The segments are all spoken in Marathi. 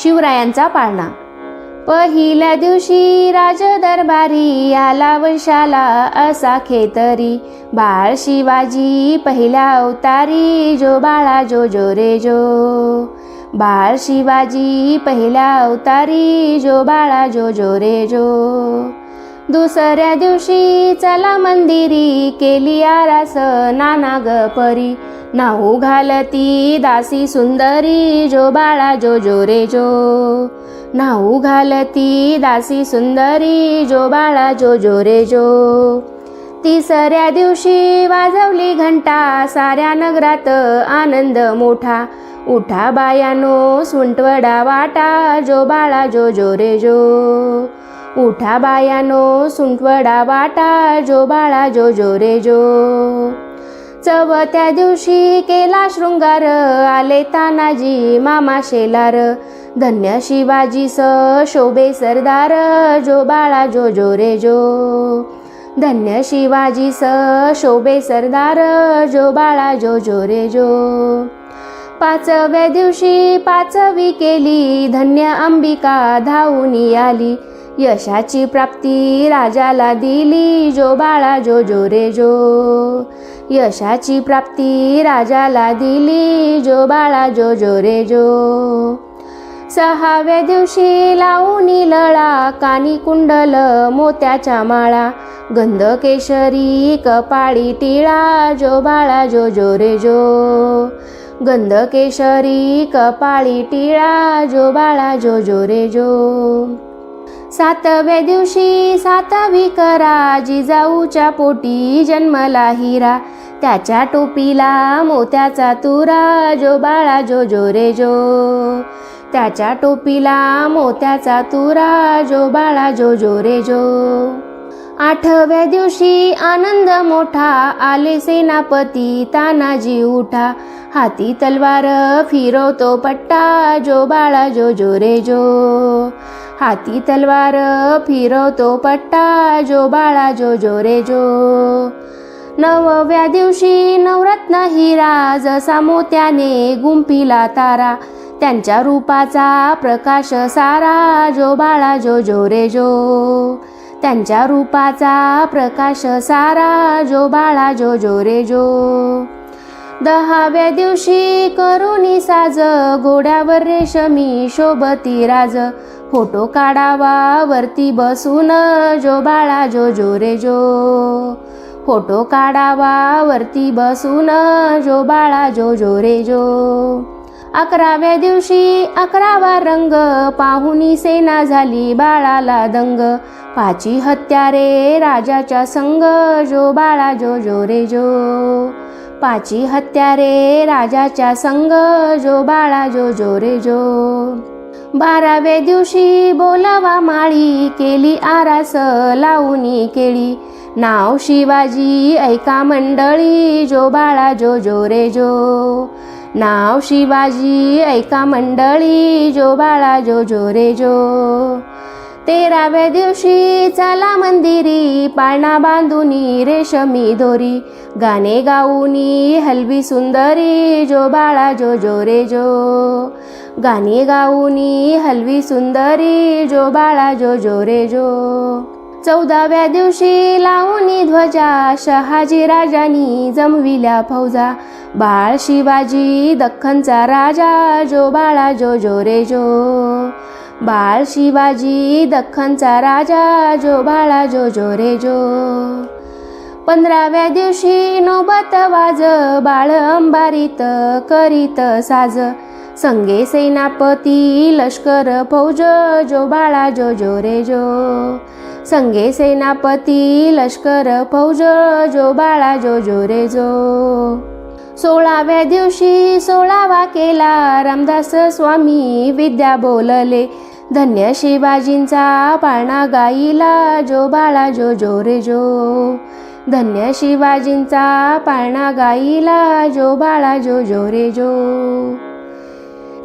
शिवरायांचा पाळणा. पहिल्या दिवशी राज दरबारी आला वंशाला असा खेतरी, बाळ शिवाजी पहिल्या अवतारी, जो बाळा जो जो रे जो. बाळ शिवाजी पहिल्या अवतारी, जो बाळा जो जो रे जो. दुसऱ्या दिवशी चला मंदिरी, केली आरास नाना ग परी, नाऊ घालती दासी सुंदरी, जो बाळा जो जो रे जो. नाऊ घालती दासी सुंदरी, जो बाळा जो जो रे जो. तिसऱ्या दिवशी वाजवली घंटा, साऱ्या नगरात आनंद मोठा, उठा बायानो सुंटवडा वाटा, जो बाळा जो जो रे जो. उठा बायानो सुंटवडा वाटा, जो बाळा जो जो रे जो. चवथ्या दिवशी केला शृंगार, आले तानाजी मामा शेलार, धन्य शिवाजी शोभे सरदार, जो बाळा जो जो रे जो. धन्य शिवाजी शोभे सरदार, जो बाळा जो जो रे जो. पाचव्या दिवशी पाचवी केली, धन्य अंबिका धावून आली, यशाची प्राप्ती राजाला दिली, जो बाळा जो जो रे जो. यशाची प्राप्ती राजाला दिली, जो बाळा जो जो रे जो. सहाव्या दिवशी लावून लळा, कानी कुंडल मोत्याच्या माळा, गंध केशरी कपाळी टिळा, जो बाळा जो जो रे जो. गंध केशरी कपाळी टिळा, जो बाळा जो जो रे जो. सातव्या दिवशी सातवी करा, जिजाऊच्या पोटी जन्मला हिरा, त्याच्या टोपीला मोत्याचा तुरा, जो बाळा जो जो रे जो. त्याच्या टोपीला मोत्याचा तुरा, जो बाळा जो जो रे जो. आठव्या दिवशी आनंद मोठा, आले सेनापती तानाजी उठा, हाती तलवार फिरवतो पट्टा, जो बाळा जो जो रे जो. हाती तलवार फिरवतो पट्टा, जो बाळा जो जो रे जो. नवव्या दिवशी नवरत्न हिरा, जसा मोत्याने गुंफिला तारा, त्यांच्या रूपाचा प्रकाश सारा, जो बाळा जो जो रे जो. त्यांच्या रूपाचा प्रकाश सारा, जो बाळा जो जो रे जो. दहाव्या दिवशी करुणी साज, घोड्यावर रेशमी शोभती राज, फोटो काढावा वरती बसून, जो बाळा जो जो रे जो. फोटो काढावा वरती बसून, जो बाळा जो जो रे जो. अकराव्या दिवशी अकरावा रंग, पाहुनी सेना झाली बाळाला दंग, पाची हत्यारे राजाच्या संग, जो बाळा जो जो रे जो. पाची हत्यारे राजाच्या संग, जो बाळा जो जो रे जो. बाराव्या दिवशी बोलावा माळी, केली आरास लावूनी केळी, नाव शिवाजी ऐका मंडळी, जो बाळा जो जो रे जो. नाव शिवाजी ऐका मंडळी, जो बाळा जो जो रे जो. तेराव्या दिवशी चला मंदिरी, पाळणा बांधुनी रेशमी दोरी, गाणे गाऊनी हलवी सुंदरी, जो बाळा जो जो रे जो. गाणे गाऊनी हलवी सुंदरी, जो बाळा जो जो रे जो. 14व्या दिवशी लावूनी ध्वजा, शहाजी राजांनी जमविल्या फौजा, बाळ शिवाजी दख्खनचा राजा, जो बाळा जो जो रे जो. बाळ शिवाजी दख्खनचा राजा, जो बाळा जो जो रे जो. 15व्या दिवशी नौबत वाज, बाळ अंबारीत करीत साज, संगे सेनापती लष्कर फौज, जो बाळा जो जो रे जो. संगे सेनापती लष्कर फौज, जो बाळा जो जो रे जो. 16व्या दिवशी 16वा केला, रामदास स्वामी विद्या बोलले, धन्य शिवाजींचा पाळणा गाईला, जो बाळा जो जो रे जो. धन्य शिवाजींचा पाळणा गाईला, जो बाळा जो जो रे जो.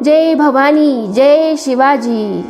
जय भवानी, जय शिवाजी.